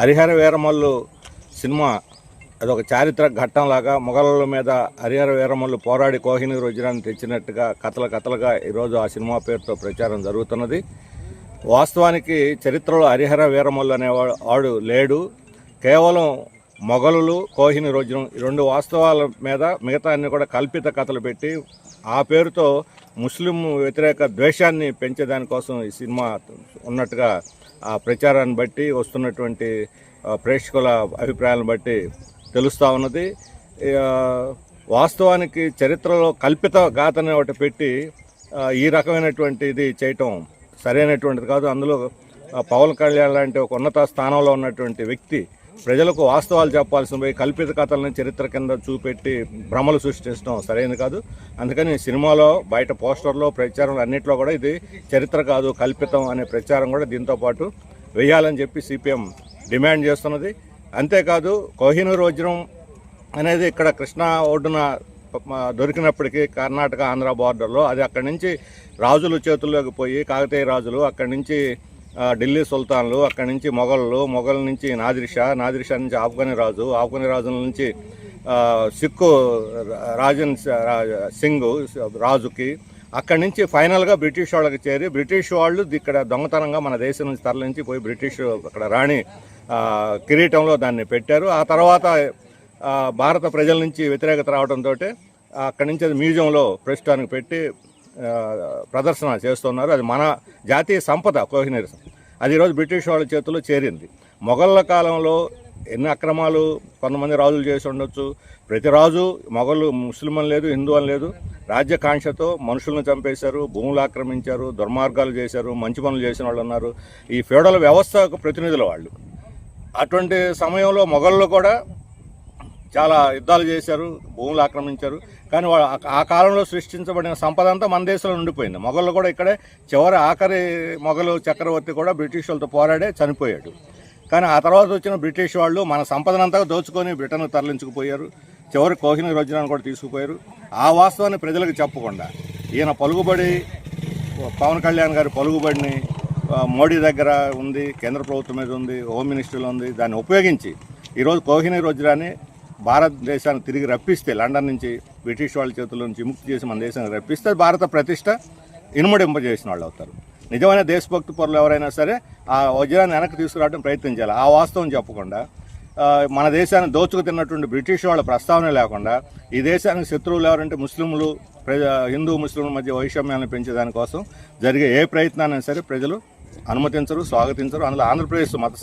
Harihara Veeramallu cinema అదొక చారిత్రక ఘట్టంలాగా మొఘలుల మీద హరిహర వీరమల్లు పోరాడి కోహినూర్ వజ్రాన్ని తెచ్చినట్టుగా కథలుగా ఈరోజు ఆ సినిమా పేరుతో ప్రచారం జరుగుతున్నది. వాస్తవానికి చరిత్రలో హరిహర వీరమల్లు అనేవాడు లేడు. కేవలం మొఘలులు, కోహినూర్ వజ్రం ఈ రెండు వాస్తవాల మీద మిగతా అన్ని కూడా కల్పిత కథలు పెట్టి ఆ పేరుతో ముస్లిం వ్యతిరేక ద్వేషాన్ని పెంచేదానికోసం ఈ సినిమా ఉన్నట్టుగా ఆ ప్రచారాన్ని బట్టి వస్తున్నటువంటి ప్రేక్షకుల అభిప్రాయాలను బట్టి తెలుస్తూ ఉన్నది. వాస్తవానికి చరిత్రలో కల్పిత గాథని ఒకటి పెట్టి ఈ రకమైనటువంటి ఇది చేయటం సరైనటువంటిది కాదు. అందులో పవన్ కళ్యాణ్ లాంటి ఒక ఉన్నత స్థానంలో ఉన్నటువంటి వ్యక్తి ప్రజలకు వాస్తవాలు చెప్పాల్సిన పోయి కల్పిత కథలను చరిత్ర కింద చూపెట్టి భ్రమలు సృష్టించడం సరైనది కాదు. అందుకని సినిమాలో, బయట పోస్టర్లో, ప్రచారంలో అన్నింటిలో కూడా ఇది చరిత్ర కాదు, కల్పితం అనే ప్రచారం కూడా దీంతో పాటు వేయాలని చెప్పి సిపిఎం డిమాండ్ చేస్తున్నది. అంతేకాదు కోహినూర్ వజ్రం అనేది ఇక్కడ కృష్ణా ఒడ్డున దొరికినప్పటికీ కర్ణాటక, ఆంధ్ర బార్డర్లో అది అక్కడి నుంచి రాజుల చేతుల్లోకి పోయి కాకతీయ రాజులు, అక్కడి నుంచి ఢిల్లీ సుల్తాన్లు, అక్కడి నుంచి మొఘల్ నుంచి నాదిర్షా నుంచి ఆఫ్ఘనీ రాజుల నుంచి సిక్కు రాజన్ సింగ్ రాజుకి, అక్కడి నుంచి ఫైనల్గా బ్రిటిష్ వాళ్ళకి చేరి బ్రిటిష్ వాళ్ళు ఇక్కడ దొంగతనంగా మన దేశం నుంచి తరలించి పోయి బ్రిటిష్ అక్కడ రాణి కిరీటంలో దాన్ని పెట్టారు. ఆ తర్వాత భారత ప్రజల నుంచి వ్యతిరేకత రావడంతో అక్కడి నుంచి అది మ్యూజియంలో ప్రస్తుతానికి పెట్టి ప్రదర్శన చేస్తున్నారు. అది మన జాతీయ సంపద కోహినూర్. అది ఈరోజు బ్రిటిష్ వాళ్ళ చేతుల్లో చేరింది. మొఘళ్ళ కాలంలో ఎన్ని అక్రమాలు కొంతమంది రాజులు చేసి ఉండొచ్చు. ప్రతి రాజు మొఘలు ముస్లిం అని లేదు, హిందూ అని లేదు, రాజ్యకాంక్షతో మనుషులను చంపేశారు, భూములు ఆక్రమించారు, దుర్మార్గాలు చేశారు, మంచి పనులు చేసిన వాళ్ళు ఉన్నారు. ఈ ఫ్యూడల్ వ్యవస్థకు ప్రతినిధులు వాళ్ళు. అటువంటి సమయంలో మొఘళ్ళు కూడా చాలా యుద్ధాలు చేశారు, భూములు ఆక్రమించారు. కానీ ఆ కాలంలో సృష్టించబడిన సంపద అంతా మన దేశంలో ఉండిపోయింది. మొఘళ్ళు కూడా ఇక్కడే ఆఖరి మొఘలు చక్రవర్తి కూడా బ్రిటిష్ వాళ్ళతో పోరాడే చనిపోయాడు. కానీ ఆ తర్వాత వచ్చిన బ్రిటిష్ వాళ్ళు మన సంపదనంతా దోచుకొని బ్రిటన్కు తరలించుకుపోయారు. చివరి కోహినూర్ వజ్రాన్ని కూడా తీసుకుపోయారు. ఆ వాస్తవాన్ని ప్రజలకు చెప్పకుండా ఈయన పలుకుబడి, పవన్ కళ్యాణ్ గారి పలుకుబడిని మోడీ దగ్గర ఉంది, కేంద్ర ప్రభుత్వం మీద ఉంది, హోమ్ మినిస్ట్రీలో ఉంది, దాన్ని ఉపయోగించి ఈరోజు కోహినూర్ వజ్రాన్ని భారతదేశానికి తిరిగి రప్పిస్తే, లండన్ నుంచి బ్రిటిష్ వాళ్ళ చేతుల నుంచి విముక్తి చేసి మన దేశానికి రప్పిస్తే భారత ప్రతిష్ట ఇనుమడింపజేసిన వాళ్ళు అవుతారు. నిజమైన దేశభక్తి పరులు ఎవరైనా సరే ఆ వజ్రాన్ని వెనక్కి తీసుకురావడం ప్రయత్నం చేయాలి. ఆ వాస్తవం చెప్పకుండా మన దేశాన్ని దోచుకు తిన్నటువంటి బ్రిటిష్ వాళ్ళ ప్రస్తావన లేకుండా ఈ దేశానికి శత్రువులు ఎవరంటే ముస్లింలు, హిందూ ముస్లింల మధ్య వైషమ్యాలను పెంచేదానికోసం జరిగే ఏ ప్రయత్నాన్ని సరే ప్రజలు అనుమతించరు, స్వాగతించరు. అందులో ఆంధ్రప్రదేశ్ మత